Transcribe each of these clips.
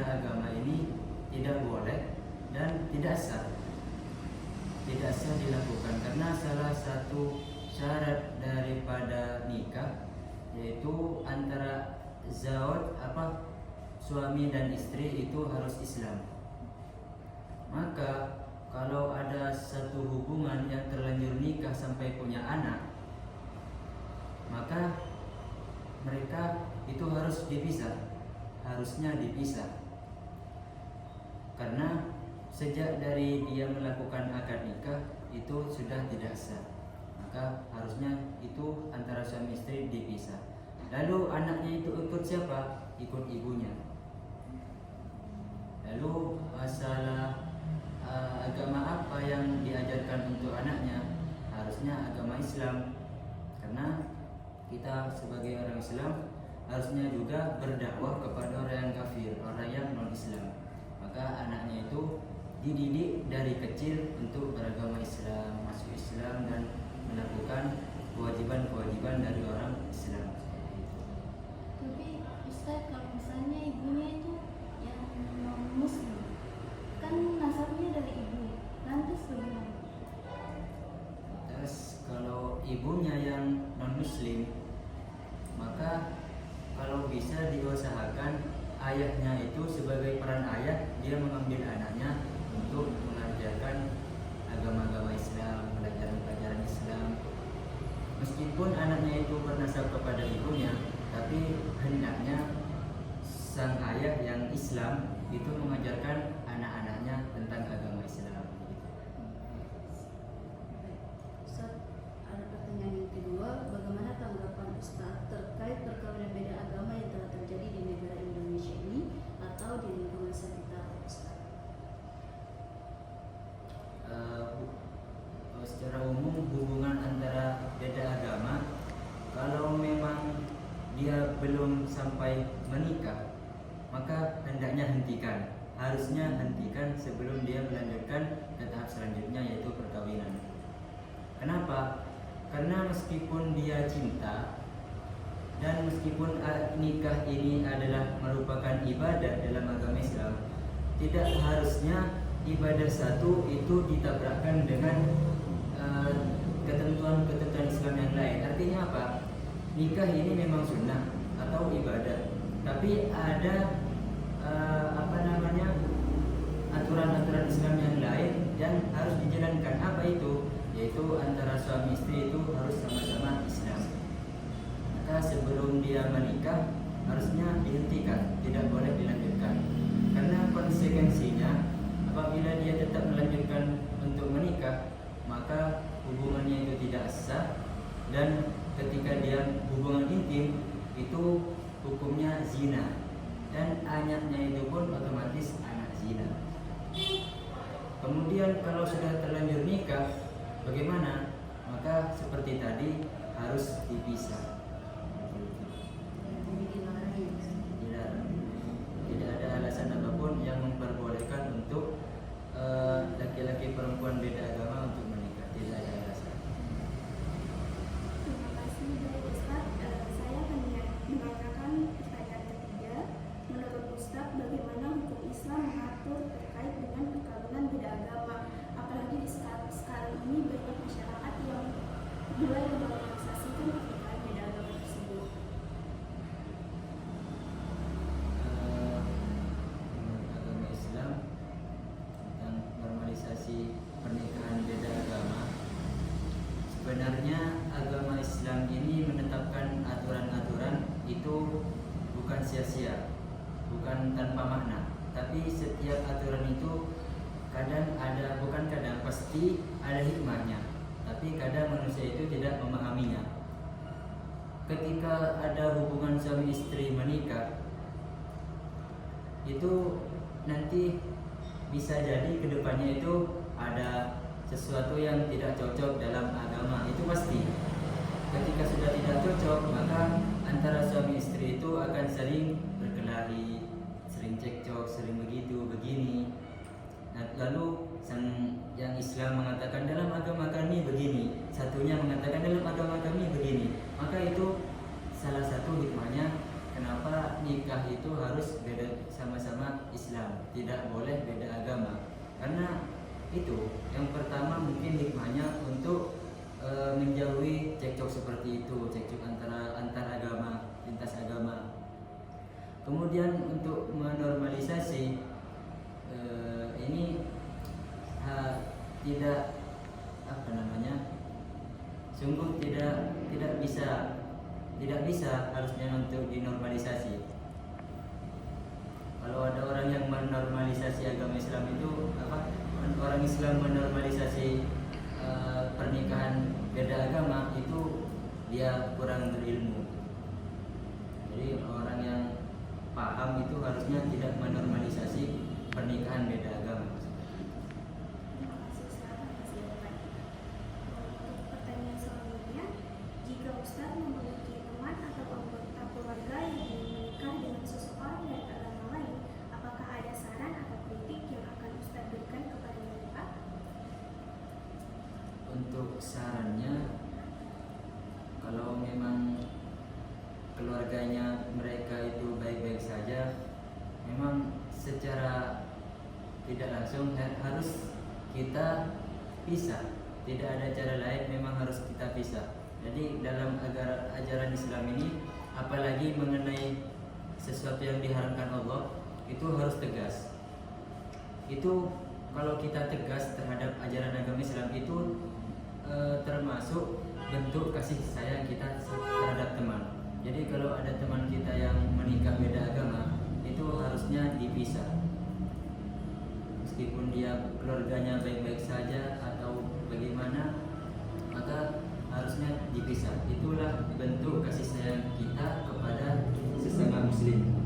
beda agama ini tidak boleh dan tidak sah dilakukan, karena salah satu syarat daripada nikah yaitu antara suami dan istri itu harus Islam. Maka kalau ada satu hubungan yang terlanjur nikah sampai punya anak, maka mereka itu harusnya dipisah. Karena sejak dari dia melakukan akad nikah itu sudah tidak sah, maka harusnya itu antara suami istri dipisah. Lalu anaknya itu ikut siapa? Ikut ibunya. Lalu masalah agama apa yang diajarkan untuk anaknya? Harusnya agama Islam, karena kita sebagai orang Islam harusnya juga berdakwah kepada orang yang kafir, orang yang non-Islam. Maka anaknya itu dididik dari kecil untuk beragama Islam, masuk Islam dan melakukan kewajiban-kewajiban dari orang Islam. Tapi Ustaz, kalau misalnya ibunya itu yang non muslim, kan nasabnya dari ibu, lantas bagaimana? Terus kalau ibunya yang non muslim, maka kalau bisa diusahakan ayahnya itu sebagai peran ayah, dia mengambil anaknya untuk mengajarkan agama-agama Islam, pelajaran-pelajaran Islam. Meskipun anaknya itu bernasab kepada ibunya, tapi hendaknya sang ayah yang Islam itu mengajarkan anak-anaknya tentang agama Islam. Ustaz, ada pertanyaan yang kedua, bagaimana tanggapan Ustaz terkait perkawinan beda agama yang telah terjadi di negara Indonesia ini atau di lingkungan sekitar Ustaz? Secara umum hubungan antara beda agama, kalau memang dia belum sampai menikah, maka hendaknya harusnya hentikan sebelum dia melanjutkan ke tahap selanjutnya, yaitu perkawinan. Kenapa? Karena meskipun dia cinta dan meskipun nikah ini adalah merupakan ibadah dalam agama Islam, tidak harusnya ibadah satu itu ditabrakkan dengan ketentuan-ketentuan Islam yang lain. Artinya apa? Nikah ini memang sunnah atau ibadah, tapi ada aturan-aturan Islam yang lain yang harus dijalankan. Apa itu? Yaitu antara suami istri itu harus sama-sama Islam. Maka sebelum dia menikah harusnya dihentikan, tidak boleh dilanjutkan. Karena konsekuensinya apabila dia tetap melanjutkan untuk menikah, maka hubungannya itu tidak sah, dan ketika dia hubungan intim itu hukumnya zina, dan anaknya itu pun otomatis anak zina. Kemudian kalau sudah terlanjur nikah, bagaimana? Maka seperti tadi harus dipisah. Tidak ada alasan apapun yang memperbolehkan untuk laki-laki perempuan beda agama untuk menikah. Tidak ada alasan. Terima kasih dari Ustaz. Saya akan menanyakan pertanyaan ketiga. Menurut Ustaz, bagaimana hukum Islam mengatur terkait dengan perkawinan beda agama? Apalagi di sekarang ini banyak masyarakat yang mulai menormalisasikan pernikahan beda agama tersebut. Agama Islam tentang normalisasi pernikahan beda agama, sebenarnya agama Islam ini menetapkan aturan-aturan itu bukan sia-sia, bukan tanpa makna, tapi setiap aturan itu pasti ada hikmahnya, tapi kadang manusia itu tidak memahaminya. Ketika ada hubungan suami istri menikah, itu nanti bisa jadi kedepannya itu ada sesuatu yang tidak cocok dalam agama, itu pasti. Ketika sudah tidak cocok, maka antara suami istri itu akan sering berkelahi, sering cekcok, sering begini. Nah, lalu yang Islam mengatakan dalam agama kami begini, satunya mengatakan dalam agama kami begini, maka itu salah satu hikmahnya kenapa nikah itu harus beda sama-sama Islam, tidak boleh beda agama. Karena itu yang pertama mungkin hikmahnya untuk menjauhi cekcok seperti itu, cekcok antar agama, lintas agama. Kemudian untuk menormalisasi ini tidak sungguh tidak bisa harusnya untuk dinormalisasi. Kalau ada orang yang menormalisasi agama Islam itu orang Islam menormalisasi pernikahan beda agama itu dia kurang berilmu. Jadi orang yang paham itu harusnya tidak menormalisasi pernikahan beda agama. Terima kasih Ustaz atas jawabannya. Untuk pertanyaan selanjutnya, jika Ustaz memiliki teman atau anggota keluarga yang ingin menikah dengan seseorang dari agama lain, apakah ada saran atau kritik yang akan Ustaz berikan kepada mereka? Untuk sarannya, kalau memang keluarganya mereka itu baik-baik saja, memang secara tidak langsung harus kita pisah. Tidak ada cara lain, memang harus kita pisah. Jadi dalam ajaran Islam ini, apalagi mengenai sesuatu yang diharamkan Allah, itu harus tegas. Itu kalau kita tegas terhadap ajaran agama Islam itu termasuk bentuk kasih sayang kita terhadap teman. Jadi kalau ada teman kita yang menikah beda agama, itu harusnya dipisah. Meskipun dia keluarganya baik-baik saja atau bagaimana, maka harusnya dipisah. Itulah bentuk kasih sayang kita kepada sesama muslim.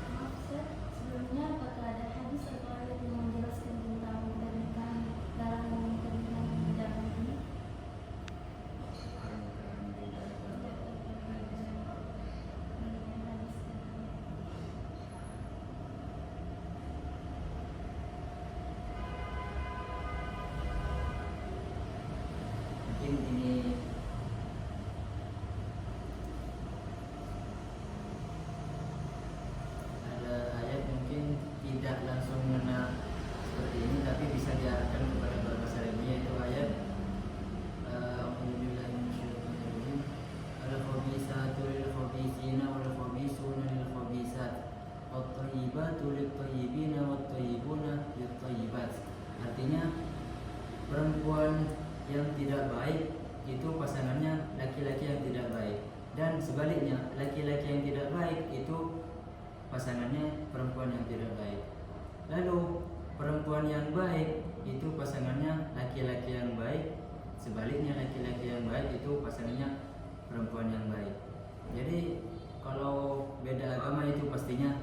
Maaf Ustaz, sebelumnya apakah ada hadis atau ayat yang menjelaskan tentang pernikahan larangan pernikahan beda agama ini? Mungkin ini ada ayat mungkin tidak langsung mengena seperti ini, tapi bisa diarahkan kepada berbahasa Arabia, yaitu ayat A'udzubillahi minasyaitonirrajim. Al-khabisatu lil-khabisina wal-khabisuna lil-khabisat wat-thayyibatu lit-thayyibina wat-thayyibuna lit-thayyibat. Artinya perempuan yang tidak baik itu pasangannya laki-laki yang tidak baik, dan sebaliknya laki-laki yang tidak baik itu pasangannya perempuan yang tidak baik. Lalu perempuan yang baik itu pasangannya laki-laki yang baik, sebaliknya laki-laki yang baik itu pasangannya perempuan yang baik. Jadi kalau beda agama itu pastinya